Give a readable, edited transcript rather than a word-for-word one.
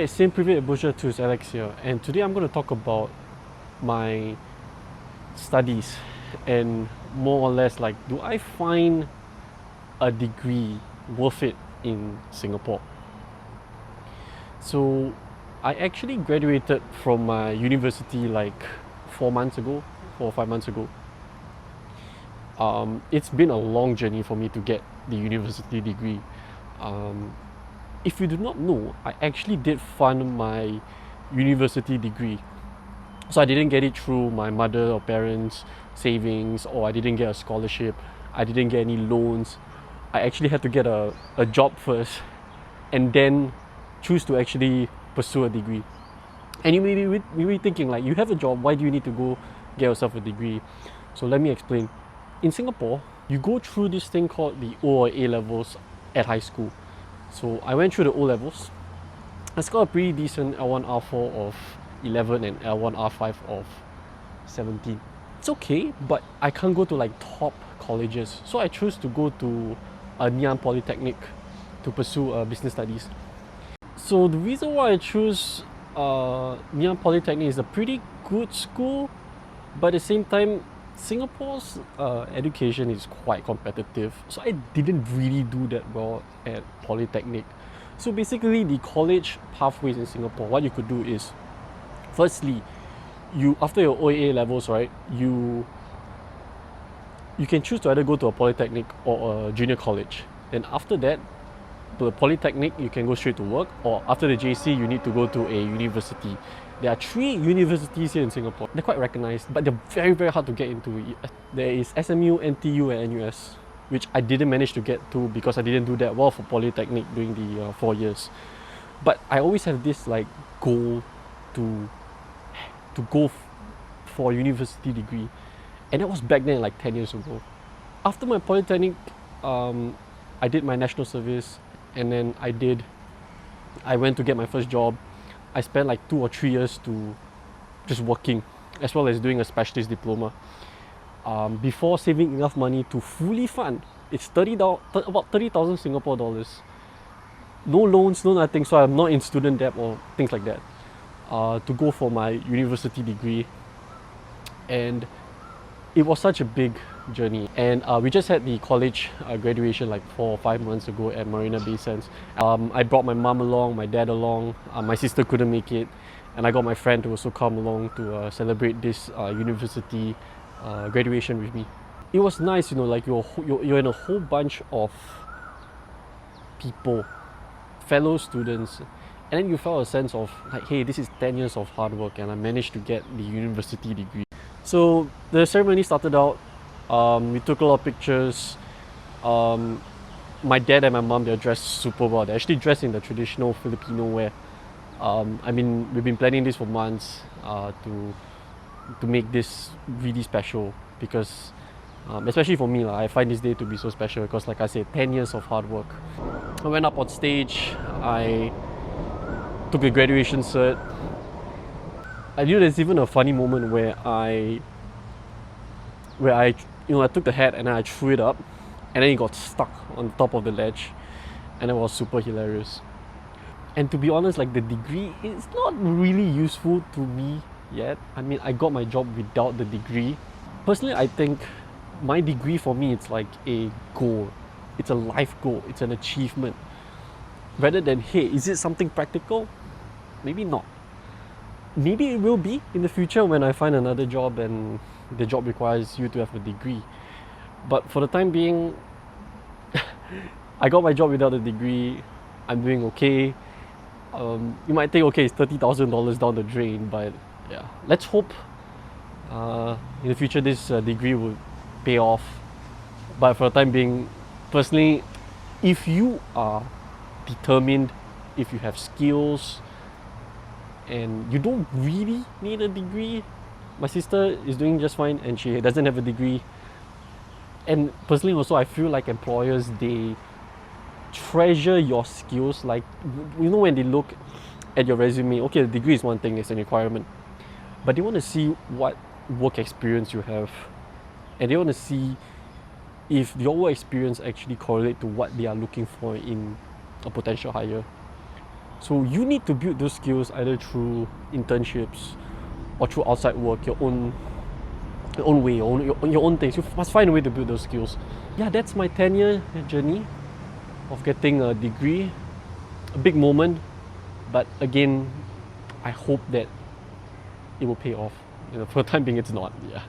Hey, Saint Privet Butcher 2 is Alex here, and today I'm going to talk about my studies and more or less like, do I find a degree worth it in Singapore? So, I actually graduated from my university like 4 months ago, 4 or 5 months ago. It's been a long journey for me to get the university degree. Um, if you do not know, I actually did fund my university degree. So I didn't get it through my mother or parents' savings, or I didn't get a scholarship, I didn't get any loans. I actually had to get a job first and then choose to actually pursue a degree. And you may be thinking, like, you have a job, why do you need to go get yourself a degree? So let me explain. In Singapore, you go through this thing called the O or A levels at high school. So I went through the O levels. I scored a pretty decent L1 R4 of 11 and L1 R5 of 17. It's okay, but I can't go to like top colleges. So I chose to go to Ngee Ann Polytechnic to pursue business studies. So the reason why I chose Ngee Ann Polytechnic is a pretty good school, but at the same time, Singapore's education is quite competitive. So I didn't really do that well at Polytechnic. So basically, the college pathways in Singapore, what you could do is, firstly, you after your OAA levels, right, you can choose to either go to a polytechnic or a junior college. Then after that, to a polytechnic, you can go straight to work, or after the JC, you need to go to a university. There are 3 universities here in Singapore. They're quite recognized, but they're very, very hard to get into. There is SMU, NTU, and NUS, which I didn't manage to get to because I didn't do that well for polytechnic during the 4 years. But I always have this like goal to go for a university degree, and that was back then, like 10 years ago. After my polytechnic, I did my national service, and then I went to get my first job. I spent like 2 or 3 years to just working, as well as doing a specialist diploma, before saving enough money to fully fund. It's about 30,000 Singapore dollars. No loans, no nothing, so I'm not in student debt or things like that, to go for my university degree. And it was such a big journey. And we just had the college graduation like 4 or 5 months ago at Marina Bay Sands. I brought my mom along, my dad along, my sister couldn't make it, and I got my friend to also come along to celebrate this university graduation with me. It was nice, like you're in a whole bunch of people, fellow students, and then you felt a sense of like, hey, this is 10 years of hard work and I managed to get the university degree. So the ceremony started out, we took a lot of pictures. My dad and my mom, they're dressed super well. They're actually dressed in the traditional Filipino wear. We've been planning this for months, to make this really special, because especially for me, I find this day to be so special because, like I said, 10 years of hard work. I went up on stage, I took a graduation cert. I knew there's even a funny moment where I took the hat and I threw it up, and then it got stuck on the top of the ledge, and it was super hilarious. And to be honest, like, the degree is not really useful to me yet. I got my job without the degree. Personally, I think my degree for me, it's like a goal. It's a life goal. It's an achievement. Rather than, hey, is it something practical? Maybe not. Maybe it will be in the future when I find another job and the job requires you to have a degree. But for the time being, I got my job without a degree. I'm doing okay. You might think, okay, it's $30,000 down the drain, but yeah, let's hope in the future this degree will pay off. But for the time being, personally, if you are determined, if you have skills, and you don't really need a degree. My sister is doing just fine and she doesn't have a degree. And personally also, I feel like employers, they treasure your skills. Like, when they look at your resume, okay, the degree is one thing, it's a requirement, but they want to see what work experience you have, and they want to see if your work experience actually correlate to what they are looking for in a potential hire. So you need to build those skills either through internships or through outside work, your own way, your own things. You must find a way to build those skills. Yeah, that's my 10-year journey of getting a degree. A big moment, but again, I hope that it will pay off. For the time being, it's not. Yeah.